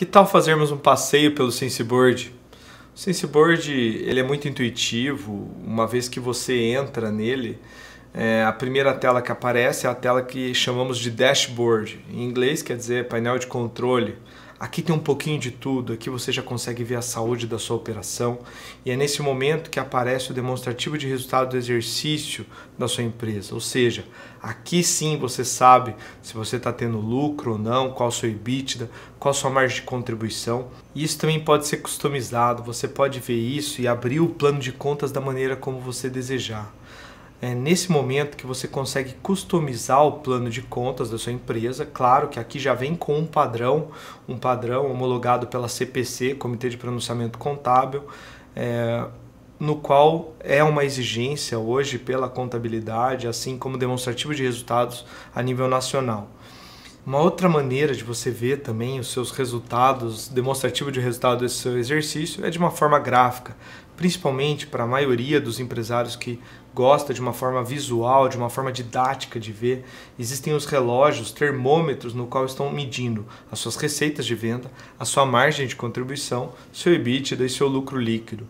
Que tal fazermos um passeio pelo Senseboard? O Senseboard ele é muito intuitivo, uma vez que você entra nele, a primeira tela que aparece é a tela que chamamos de dashboard. Em inglês quer dizer painel de controle. Aqui tem um pouquinho de tudo, aqui você já consegue ver a saúde da sua operação e é nesse momento que aparece o demonstrativo de resultado do exercício da sua empresa. Ou seja, aqui sim você sabe se você está tendo lucro ou não, qual o seu EBITDA, qual a sua margem de contribuição. E isso também pode ser customizado, você pode ver isso e abrir o plano de contas da maneira como você desejar. É nesse momento que você consegue customizar o plano de contas da sua empresa. Claro que aqui já vem com um padrão homologado pela CPC, Comitê de Pronunciamento Contábil, no qual é uma exigência hoje pela contabilidade, assim como demonstrativo de resultados a nível nacional. Uma outra maneira de você ver também os seus resultados, demonstrativo de resultado desse seu exercício, é de uma forma gráfica, principalmente para a maioria dos empresários que gosta de uma forma visual, de uma forma didática de ver. Existem os relógios, termômetros, no qual estão medindo as suas receitas de venda, a sua margem de contribuição, seu EBITDA e seu lucro líquido.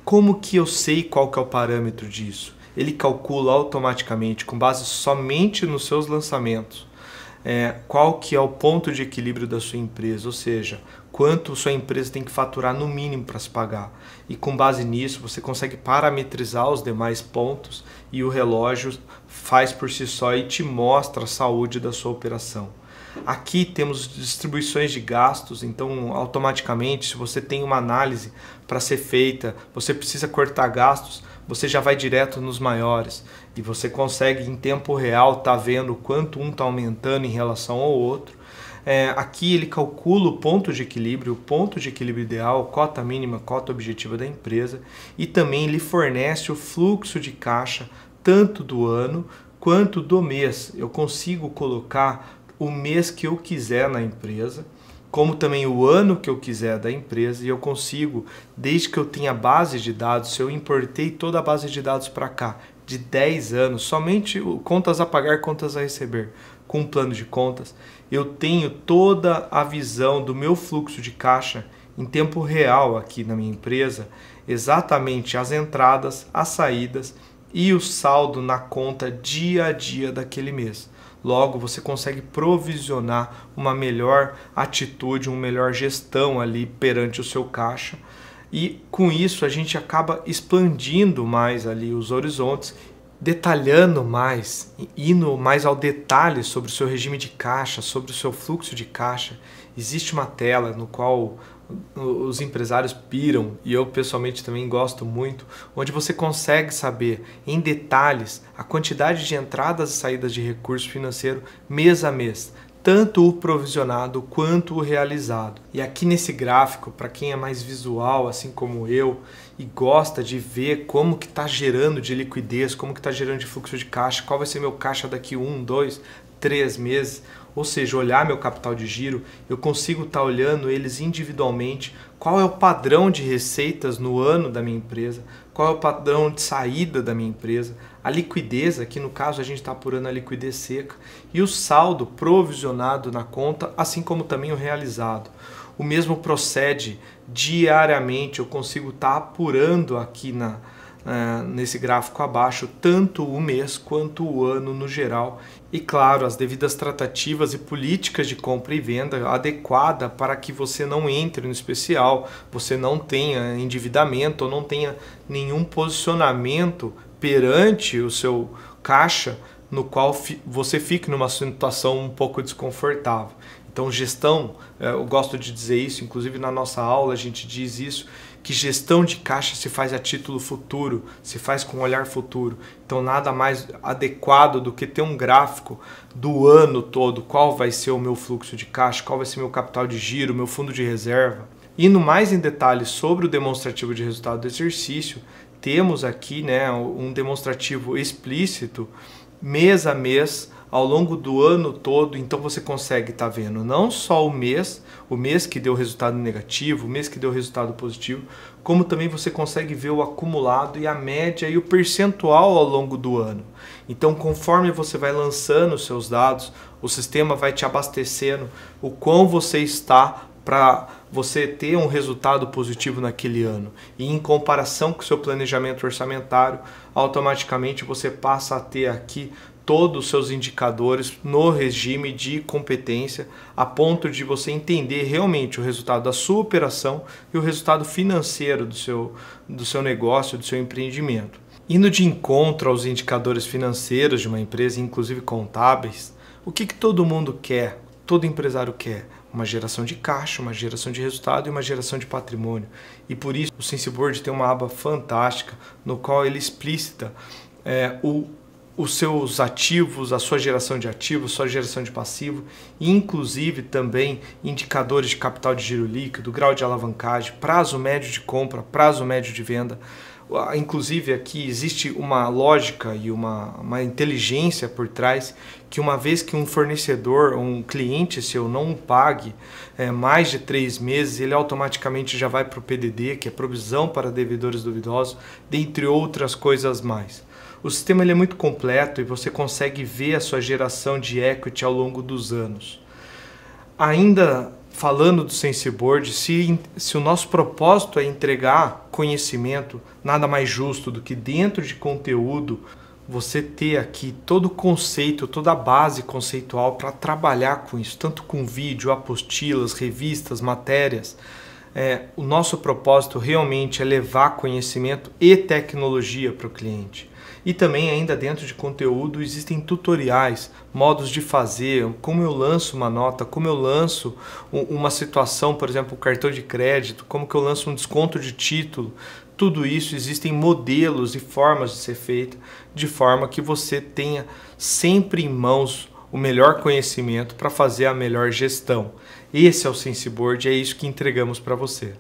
Como que eu sei qual que é o parâmetro disso? Ele calcula automaticamente, com base somente nos seus lançamentos, qual que é o ponto de equilíbrio da sua empresa, ou seja, quanto sua empresa tem que faturar no mínimo para se pagar. E com base nisso você consegue parametrizar os demais pontos e o relógio faz por si só e te mostra a saúde da sua operação. Aqui temos distribuições de gastos, então automaticamente se você tem uma análise para ser feita, você precisa cortar gastos, você já vai direto nos maiores e você consegue em tempo real estar vendo quanto um está aumentando em relação ao outro. Aqui ele calcula o ponto de equilíbrio ideal, cota mínima, cota objetiva da empresa e também lhe fornece o fluxo de caixa tanto do ano quanto do mês. Eu consigo colocar o mês que eu quiser na empresa, como também o ano que eu quiser da empresa, e eu consigo, desde que eu tenha base de dados, se eu importei toda a base de dados para cá, de 10 anos, somente contas a pagar, contas a receber, com um plano de contas, eu tenho toda a visão do meu fluxo de caixa em tempo real aqui na minha empresa, exatamente as entradas, as saídas e o saldo na conta dia a dia daquele mês. Logo, você consegue provisionar uma melhor atitude, uma melhor gestão ali perante o seu caixa. E com isso a gente acaba expandindo mais ali os horizontes, detalhando mais, indo mais ao detalhe sobre o seu regime de caixa, sobre o seu fluxo de caixa. Existe uma tela no qual os empresários piram, e eu pessoalmente também gosto muito, onde você consegue saber em detalhes a quantidade de entradas e saídas de recurso financeiro mês a mês, tanto o provisionado quanto o realizado. E aqui nesse gráfico, para quem é mais visual, assim como eu, e gosta de ver como que está gerando de liquidez, como que está gerando de fluxo de caixa, qual vai ser meu caixa daqui 1, 2, 3 meses, ou seja, olhar meu capital de giro, eu consigo estar olhando eles individualmente, qual é o padrão de receitas no ano da minha empresa, qual é o padrão de saída da minha empresa, a liquidez, aqui no caso a gente está apurando a liquidez seca, e o saldo provisionado na conta, assim como também o realizado. O mesmo procede diariamente, eu consigo estar apurando aqui nesse gráfico abaixo, tanto o mês quanto o ano no geral. E claro, as devidas tratativas e políticas de compra e venda adequada para que você não entre no especial, você não tenha endividamento ou não tenha nenhum posicionamento perante o seu caixa no qual você fique numa situação um pouco desconfortável. Então gestão, eu gosto de dizer isso, inclusive na nossa aula a gente diz isso, que gestão de caixa se faz a título futuro, se faz com olhar futuro. Então nada mais adequado do que ter um gráfico do ano todo, qual vai ser o meu fluxo de caixa, qual vai ser o meu capital de giro, meu fundo de reserva. Indo mais em detalhes sobre o demonstrativo de resultado do exercício, temos aqui um demonstrativo explícito, mês a mês, ao longo do ano todo. Então você consegue estar vendo não só o mês que deu resultado negativo, o mês que deu resultado positivo, como também você consegue ver o acumulado e a média e o percentual ao longo do ano. Então, conforme você vai lançando os seus dados, o sistema vai te abastecendo o quão você está para você ter um resultado positivo naquele ano. E em comparação com o seu planejamento orçamentário, automaticamente você passa a ter aqui todos os seus indicadores no regime de competência, a ponto de você entender realmente o resultado da sua operação e o resultado financeiro do seu negócio, do seu empreendimento. Indo de encontro aos indicadores financeiros de uma empresa, inclusive contábeis, o que todo mundo quer, todo empresário quer? Uma geração de caixa, uma geração de resultado e uma geração de patrimônio. E por isso o SensiBoard tem uma aba fantástica no qual ele explicita os seus ativos, a sua geração de ativos, sua geração de passivo, e inclusive também indicadores de capital de giro líquido, grau de alavancagem, prazo médio de compra, prazo médio de venda. Inclusive aqui existe uma lógica e uma inteligência por trás que uma vez que um fornecedor, um cliente seu não pague mais de 3 meses, ele automaticamente já vai para o PDD, que é provisão para devedores duvidosos, dentre outras coisas mais. O sistema ele é muito completo e você consegue ver a sua geração de equity ao longo dos anos. Ainda falando do SensiBoard, se o nosso propósito é entregar conhecimento, nada mais justo do que dentro de conteúdo, você ter aqui todo o conceito, toda a base conceitual para trabalhar com isso, tanto com vídeo, apostilas, revistas, matérias. O nosso propósito realmente é levar conhecimento e tecnologia para o cliente. E também ainda dentro de conteúdo existem tutoriais, modos de fazer, como eu lanço uma nota, como eu lanço uma situação, por exemplo, o cartão de crédito, como que eu lanço um desconto de título. Tudo isso existem modelos e formas de ser feito, de forma que você tenha sempre em mãos o melhor conhecimento para fazer a melhor gestão. Esse é o SensiBoard, é isso que entregamos para você.